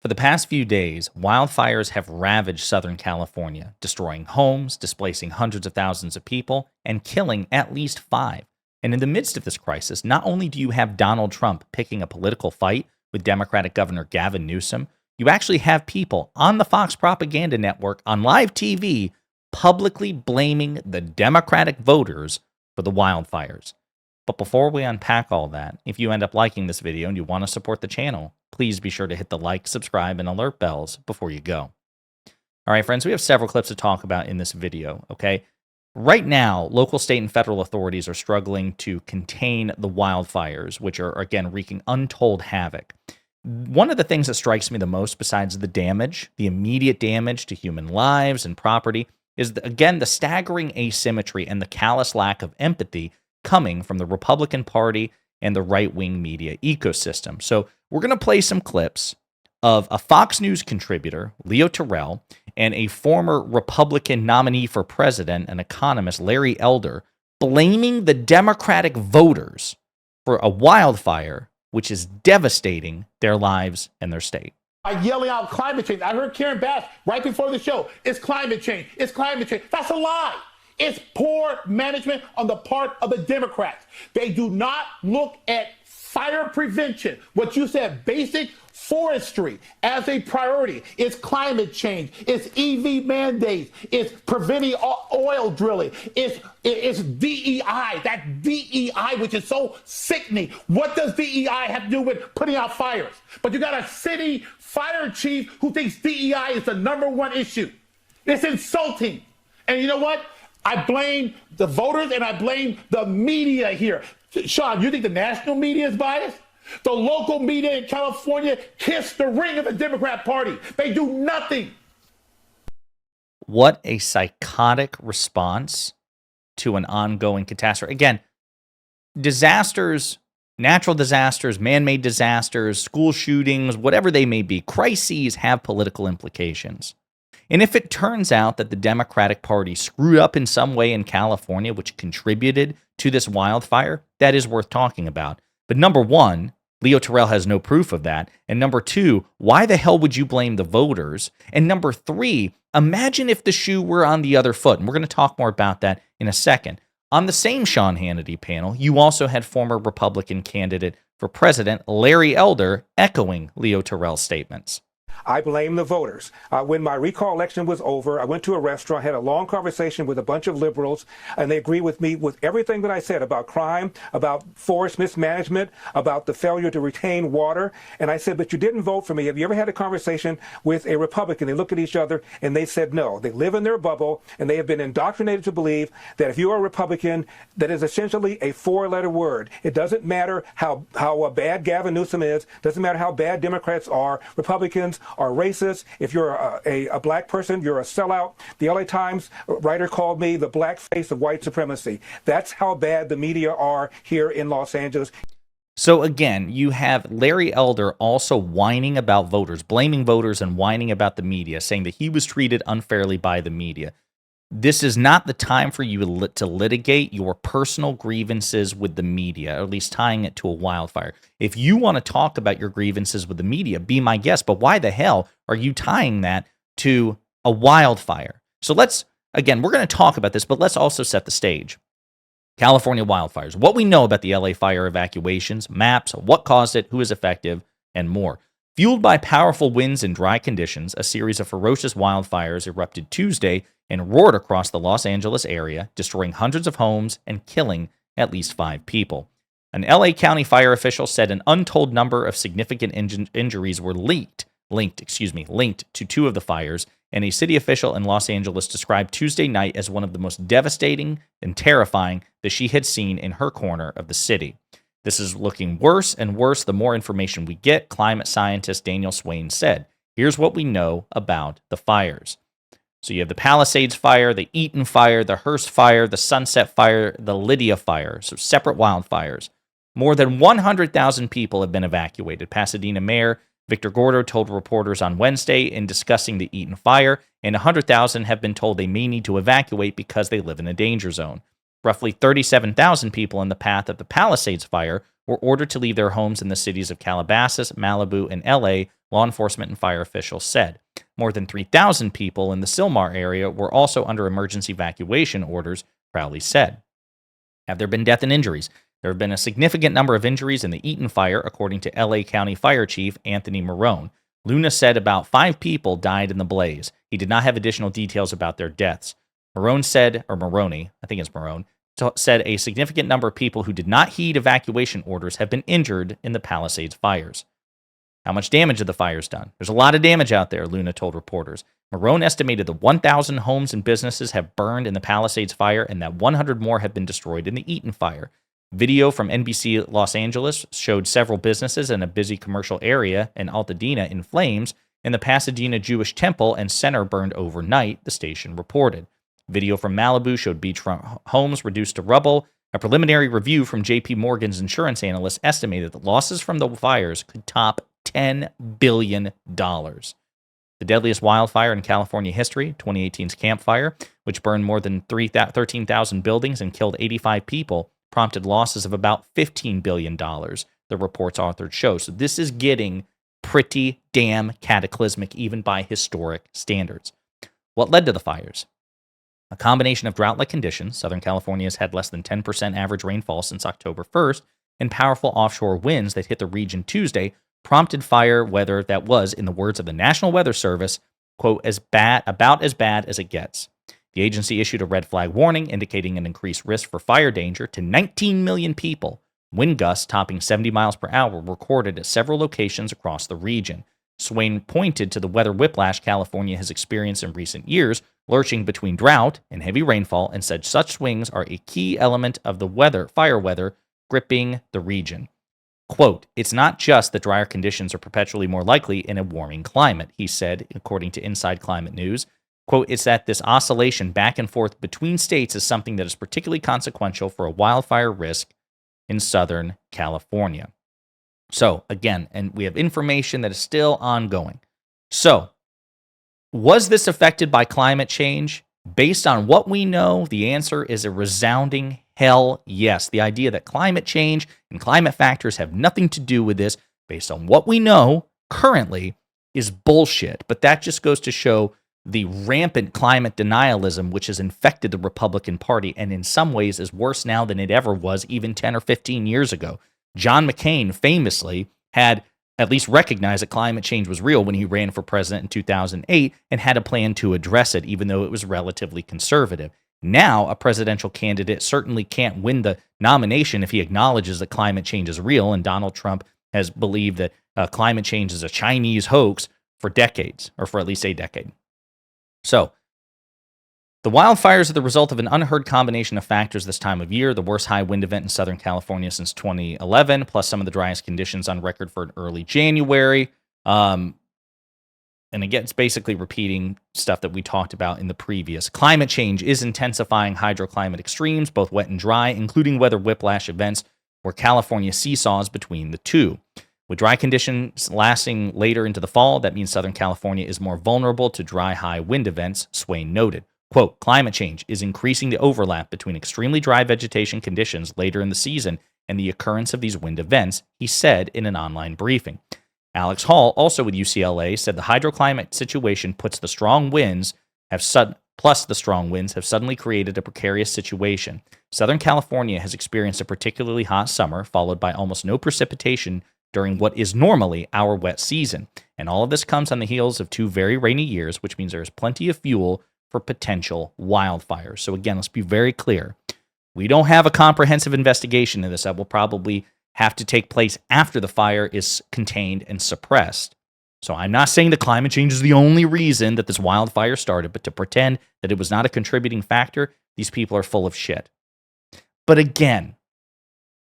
For the past few days, wildfires have ravaged Southern California, destroying homes, displacing hundreds of thousands of people, and killing at least 5. And in the midst of this crisis, not only do you have Donald Trump picking a political fight with Democratic Governor Gavin Newsom, you actually have people on the Fox propaganda network on live TV publicly blaming the Democratic voters for the wildfires. But before we unpack all that, if you end up liking this video and you want to support the channel, please be sure to hit the like, subscribe, and alert bells before you go. All right, friends, we have several clips to talk about in this video, okay? Right now, local, state, and federal authorities are struggling to contain the wildfires, which are, again, wreaking untold havoc. One of the things that strikes me the most, besides the damage, the immediate damage to human lives and property, is, again, the staggering asymmetry and the callous lack of empathy coming from the Republican Party and the right-wing media ecosystem. So we're going to play some clips of a Fox News contributor, Leo Terrell, and a former Republican nominee for president, an economist, Larry Elder, blaming the Democratic voters for a wildfire which is devastating their lives and their state. By yelling out climate change. I heard Karen Bass right before the show. It's climate change. It's climate change. That's a lie. It's poor management on the part of the Democrats. They do not look at fire prevention, what you said, basic forestry as a priority. It's climate change. It's EV mandates. It's preventing oil drilling. It's DEI, that DEI, which is so sickening. What does DEI have to do with putting out fires? But you got a city fire chief who thinks DEI is the #1 issue. It's insulting. And you know what? I blame the voters and I blame the media here. Sean, you think the national media is biased? The local media in California kissed the ring of the Democrat Party. They do nothing. What a psychotic response to an ongoing catastrophe. Again, disasters, natural disasters, man-made disasters, school shootings, whatever they may be, crises have political implications. And if it turns out that the Democratic Party screwed up in some way in California, which contributed to this wildfire, that is worth talking about. But number one, Leo Terrell has no proof of that. And number two, why the hell would you blame the voters? And number three, imagine if the shoe were on the other foot. And we're going to talk more about that in a second. On the same Sean Hannity panel, you also had former Republican candidate for president Larry Elder echoing Leo Terrell's statements. I blame the voters. When my recall election was over, I went to a restaurant, had a long conversation with a bunch of liberals, and they agree with me with everything that I said about crime, about forest mismanagement, about the failure to retain water. And I said, but you didn't vote for me. Have you ever had a conversation with a Republican? They look at each other and they said no. They live in their bubble and they have been indoctrinated to believe that if you are a Republican, that is essentially a 4-letter word. It doesn't matter how bad Gavin Newsom is, doesn't matter how bad Democrats are, Republicans are racist. If you're a black person, you're a sellout. The LA Times writer called me the black face of white supremacy. That's how bad the media are here in Los Angeles. So again, you have Larry Elder also whining about voters, blaming voters and whining about the media, saying that he was treated unfairly by the media. This is not the time for you to litigate your personal grievances with the media, or at least tying it to a wildfire. If you want to talk about your grievances with the media, be my guest. But why the hell are you tying that to a wildfire? So again, we're going to talk about this, but let's also set the stage. California wildfires, what we know about the LA fire evacuations, maps, what caused it, who is affected, and more. Fueled by powerful winds and dry conditions, a series of ferocious wildfires erupted Tuesday and roared across the Los Angeles area, destroying hundreds of homes and killing at least 5 people. An LA County fire official said an untold number of significant injuries were linked to 2 of the fires, and a city official in Los Angeles described Tuesday night as one of the most devastating and terrifying that she had seen in her corner of the city. This is looking worse and worse the more information we get, climate scientist Daniel Swain said. Here's what we know about the fires. So you have the Palisades fire, the Eaton fire, the Hearst fire, the Sunset fire, the Lydia fire, so separate wildfires. More than 100,000 people have been evacuated. Pasadena Mayor Victor Gordo told reporters on Wednesday in discussing the Eaton fire, and 100,000 have been told they may need to evacuate because they live in a danger zone. Roughly 37,000 people in the path of the Palisades fire were ordered to leave their homes in the cities of Calabasas, Malibu, and LA, law enforcement and fire officials said. More than 3,000 people in the Sylmar area were also under emergency evacuation orders, Crowley said. Have there been death and injuries? There have been a significant number of injuries in the Eaton fire, according to LA County Fire Chief Anthony Marone. Luna said about 5 people died in the blaze. He did not have additional details about their deaths. Marone said, or Maroney, I think it's Marone, said a significant number of people who did not heed evacuation orders have been injured in the Palisades fires. How much damage have the fires done? There's a lot of damage out there, Luna told reporters. Marone estimated that 1,000 homes and businesses have burned in the Palisades fire and that 100 more have been destroyed in the Eaton fire. Video from NBC Los Angeles showed several businesses in a busy commercial area in Altadena in flames, and the Pasadena Jewish Temple and Center burned overnight, the station reported. Video from Malibu showed beachfront homes reduced to rubble. A preliminary review from J.P. Morgan's insurance analyst estimated that losses from the fires could top $10 billion. The deadliest wildfire in California history, 2018's Camp Fire, which burned more than 13,000 buildings and killed 85 people, prompted losses of about $15 billion, the report's author shows. So this is getting pretty damn cataclysmic, even by historic standards. What led to the fires? A combination of drought-like conditions — Southern California has had less than 10% average rainfall since October 1st, and powerful offshore winds that hit the region Tuesday prompted fire weather that was, in the words of the National Weather Service, quote, about as bad as it gets. The agency issued a red flag warning indicating an increased risk for fire danger to 19 million people. Wind gusts topping 70 miles per hour were recorded at several locations across the region. Swain pointed to the weather whiplash California has experienced in recent years, lurching between drought and heavy rainfall, and said such swings are a key element of the fire weather gripping the region. Quote, it's not just that drier conditions are perpetually more likely in a warming climate, he said, according to Inside Climate News. Quote, it's that this oscillation back and forth between states is something that is particularly consequential for a wildfire risk in Southern California. So, again, and we have information that is still ongoing. So, was this affected by climate change? Based on what we know, the answer is a resounding hell yes. The idea that climate change and climate factors have nothing to do with this, based on what we know currently, is bullshit. But that just goes to show the rampant climate denialism which has infected the Republican Party, and in some ways is worse now than it ever was even 10 or 15 years ago. John McCain famously had at least recognized that climate change was real when he ran for president in 2008 and had a plan to address it, even though it was relatively conservative. Now, a presidential candidate certainly can't win the nomination if he acknowledges that climate change is real, and Donald Trump has believed that climate change is a Chinese hoax for decades, or for at least a decade. So, the wildfires are the result of an unheard combination of factors this time of year: the worst high wind event in Southern California since 2011, plus some of the driest conditions on record for an early January. And again, it's basically repeating stuff that we talked about in the previous. Climate change is intensifying hydroclimate extremes, both wet and dry, including weather whiplash events where California seesaws between the two. With dry conditions lasting later into the fall, that means Southern California is more vulnerable to dry high wind events, Swain noted. Quote, climate change is increasing the overlap between extremely dry vegetation conditions later in the season and the occurrence of these wind events, he said in an online briefing. Alex Hall, also with UCLA, said the hydroclimate situation plus the strong winds have suddenly created a precarious situation. Southern California has experienced a particularly hot summer, followed by almost no precipitation during what is normally our wet season. And all of this comes on the heels of 2 very rainy years, which means there is plenty of fuel for potential wildfires. So again, let's be very clear. We don't have a comprehensive investigation of this. That will probably have to take place after the fire is contained and suppressed. So I'm not saying that climate change is the only reason that this wildfire started, but to pretend that it was not a contributing factor, these people are full of shit. But again,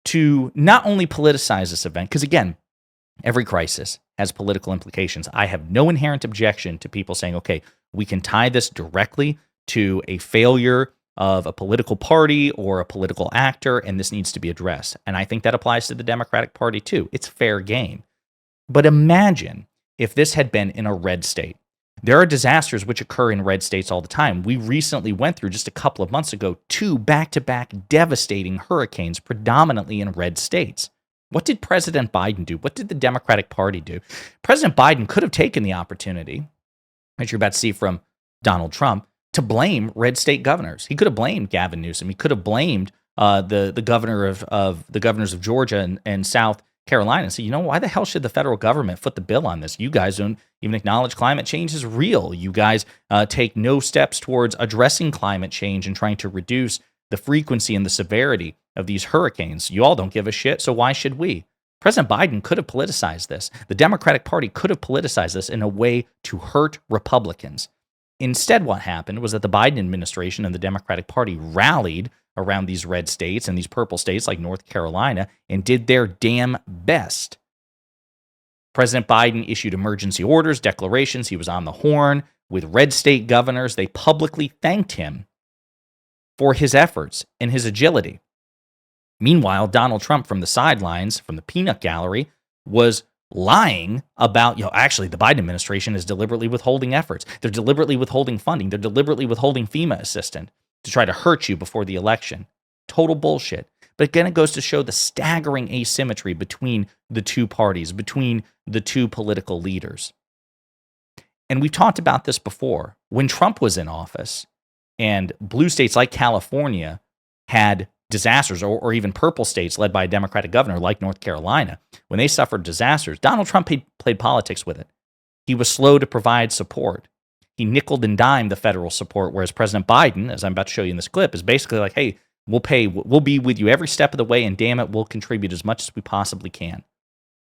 to not only politicize this event, because again, every crisis has political implications. I have no inherent objection to people saying, okay, we can tie this directly to a failure of a political party or a political actor, and this needs to be addressed. And I think that applies to the Democratic Party too. It's fair game. But imagine if this had been in a red state. There are disasters which occur in red states all the time. We recently went through, just a couple of months ago, 2 back-to-back devastating hurricanes, predominantly in red states. What did President Biden do? What did the Democratic Party do? President Biden could have taken the opportunity, as you're about to see from Donald Trump, to blame red state governors. He could have blamed Gavin Newsom. He could have blamed the governors of Georgia and South Carolina and say, you know, why the hell should the federal government foot the bill on this? You guys don't even acknowledge climate change is real. You guys take no steps towards addressing climate change and trying to reduce the frequency and the severity of these hurricanes. You all don't give a shit, so why should we? President Biden could have politicized this. The Democratic Party could have politicized this in a way to hurt Republicans. Instead, what happened was that the Biden administration and the Democratic Party rallied around these red states and these purple states like North Carolina and did their damn best. President Biden issued emergency orders, declarations. He was on the horn with red state governors. They publicly thanked him for his efforts and his agility. Meanwhile, Donald Trump from the sidelines, from the peanut gallery, was lying about, actually the Biden administration is deliberately withholding efforts. They're deliberately withholding funding. They're deliberately withholding FEMA assistance to try to hurt you before the election. Total bullshit. But again, it goes to show the staggering asymmetry between the two parties, between the two political leaders. And we've talked about this before. When Trump was in office and blue states like California had disasters, or even purple states led by a Democratic governor like North Carolina, when they suffered disasters, Donald Trump played politics with it. He was slow to provide support. He nickeled and dimed the federal support, whereas President Biden, as I'm about to show you in this clip, is basically like, hey, we'll be with you every step of the way, and damn it, we'll contribute as much as we possibly can.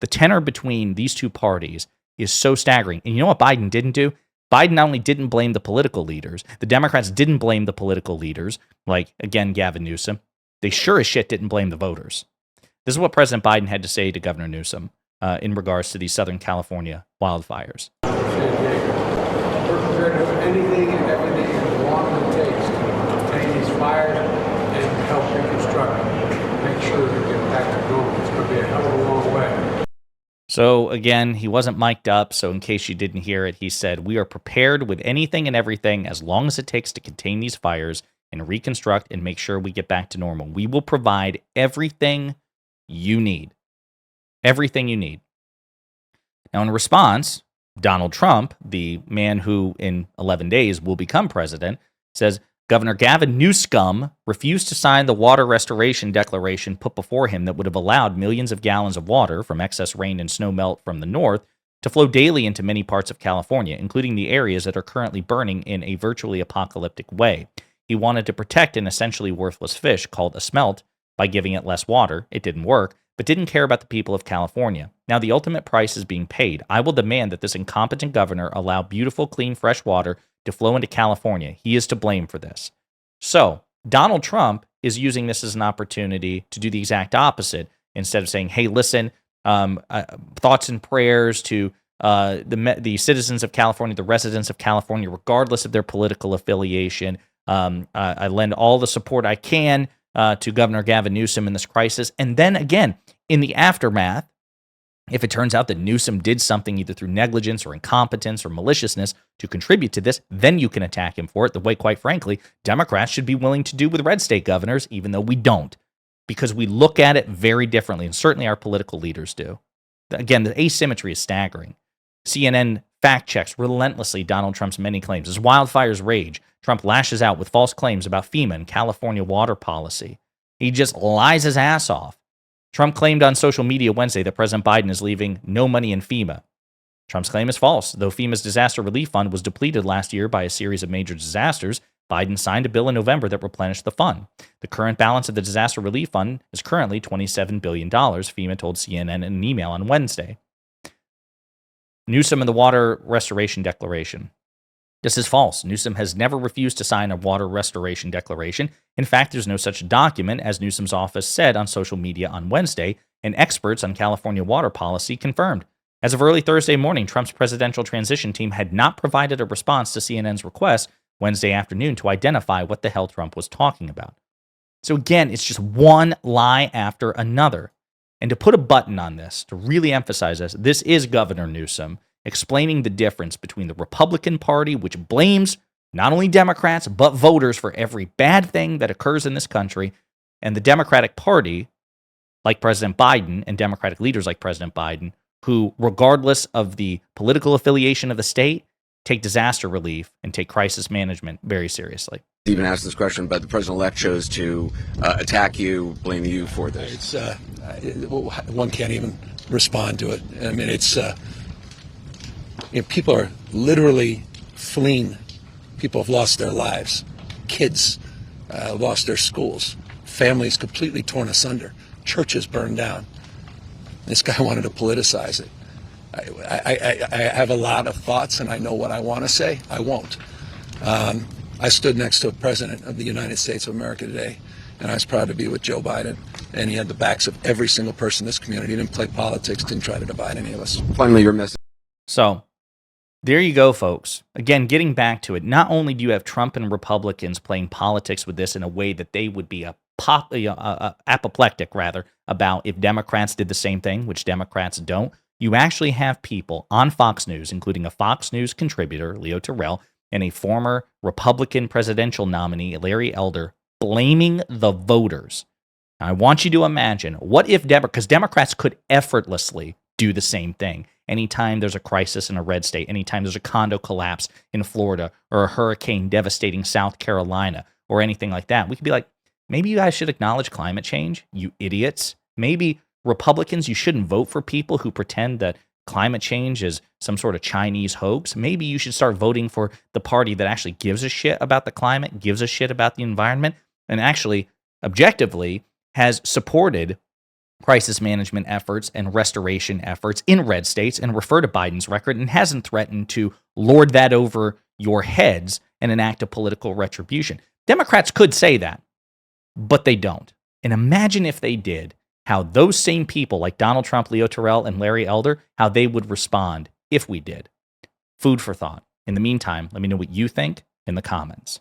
The tenor between these two parties is so staggering. And you know what Biden didn't do? Biden not only didn't blame the political leaders, the Democrats didn't blame the political leaders, like, again, Gavin Newsom. They sure as shit didn't blame the voters. This is what President Biden had to say to Governor Newsom in regards to these Southern California wildfires. We're prepared to do anything and everything as long as it takes to contain these fires and help reconstruct, make sure that we get back to normal. It's going to be a hell of a long way. So again, he wasn't mic'd up, so in case you didn't hear it, he said, we are prepared with anything and everything as long as it takes to contain these fires and reconstruct and make sure we get back to normal. We will provide everything you need. Everything you need. Now, in response, Donald Trump, the man who in 11 days will become president, says Governor Gavin Newsom refused to sign the water restoration declaration put before him that would have allowed millions of gallons of water from excess rain and snow melt from the north to flow daily into many parts of California, including the areas that are currently burning in a virtually apocalyptic way. He wanted to protect an essentially worthless fish called a smelt by giving it less water. It didn't work, but didn't care about the people of California. Now the ultimate price is being paid. I will demand that this incompetent governor allow beautiful, clean, fresh water to flow into California. He is to blame for this. So Donald Trump is using this as an opportunity to do the exact opposite. Instead of saying, hey, listen, thoughts and prayers to the citizens of California, the residents of California, regardless of their political affiliation. I lend all the support I can to Governor Gavin Newsom in this crisis. And then again, in the aftermath, if it turns out that Newsom did something either through negligence or incompetence or maliciousness to contribute to this, then you can attack him for it, the way, quite frankly, Democrats should be willing to do with red state governors, even though we don't, because we look at it very differently, and certainly our political leaders do. Again, the asymmetry is staggering. CNN fact checks relentlessly Donald Trump's many claims. As wildfires rage, Trump lashes out with false claims about FEMA and California water policy. He just lies his ass off. Trump claimed on social media Wednesday that President Biden is leaving no money in FEMA. Trump's claim is false. Though FEMA's disaster relief fund was depleted last year by a series of major disasters, Biden signed a bill in November that replenished the fund. The current balance of the disaster relief fund is currently $27 billion, FEMA told CNN in an email on Wednesday. Newsom and the water restoration declaration. This is false. Newsom has never refused to sign a water restoration declaration. In fact, there's no such document, as Newsom's office said on social media on Wednesday, and experts on California water policy confirmed. As of early Thursday morning, Trump's presidential transition team had not provided a response to CNN's request Wednesday afternoon to identify what the hell Trump was talking about. So again, it's just one lie after another. And to put a button on this, to really emphasize this is Governor Newsom. explaining the difference between the Republican Party, which blames not only Democrats, but voters for every bad thing that occurs in this country, and the Democratic Party, like President Biden, and Democratic leaders like President Biden, who, regardless of the political affiliation of the state, take disaster relief and take crisis management very seriously. Even asked this question, but the president-elect chose to attack you, blame you for this. One can't even respond to it. I mean, people are literally fleeing. People have lost their lives. Kids lost their schools. Families completely torn asunder. Churches burned down. This guy wanted to politicize it. I have a lot of thoughts, and I know what I want to say. I won't. I stood next to a president of the United States of America today, and I was proud to be with Joe Biden. And he had the backs of every single person in this community. He didn't play politics, didn't try to divide any of us. Finally, your message. So, there you go, folks. Again, getting back to it, not only do you have Trump and Republicans playing politics with this in a way that they would be apoplectic, rather, about if Democrats did the same thing, which Democrats don't. You actually have people on Fox News, including a Fox News contributor, Leo Terrell, and a former Republican presidential nominee, Larry Elder, blaming the voters. Now, I want you to imagine, what if because Democrats could effortlessly do the same thing. Anytime there's a crisis in a red state, anytime there's a condo collapse in Florida or a hurricane devastating South Carolina or anything like that, we could be like, maybe you guys should acknowledge climate change, you idiots. Maybe Republicans, you shouldn't vote for people who pretend that climate change is some sort of Chinese hoax. Maybe you should start voting for the party that actually gives a shit about the climate, gives a shit about the environment, and actually, objectively, has supported crisis management efforts and restoration efforts in red states and refer to Biden's record and hasn't threatened to lord that over your heads in an act of political retribution. Democrats could say that, but they don't. And imagine if they did, how those same people like Donald Trump, Leo Terrell, and Larry Elder, how they would respond if we did. Food for thought. In the meantime, let me know what you think in the comments.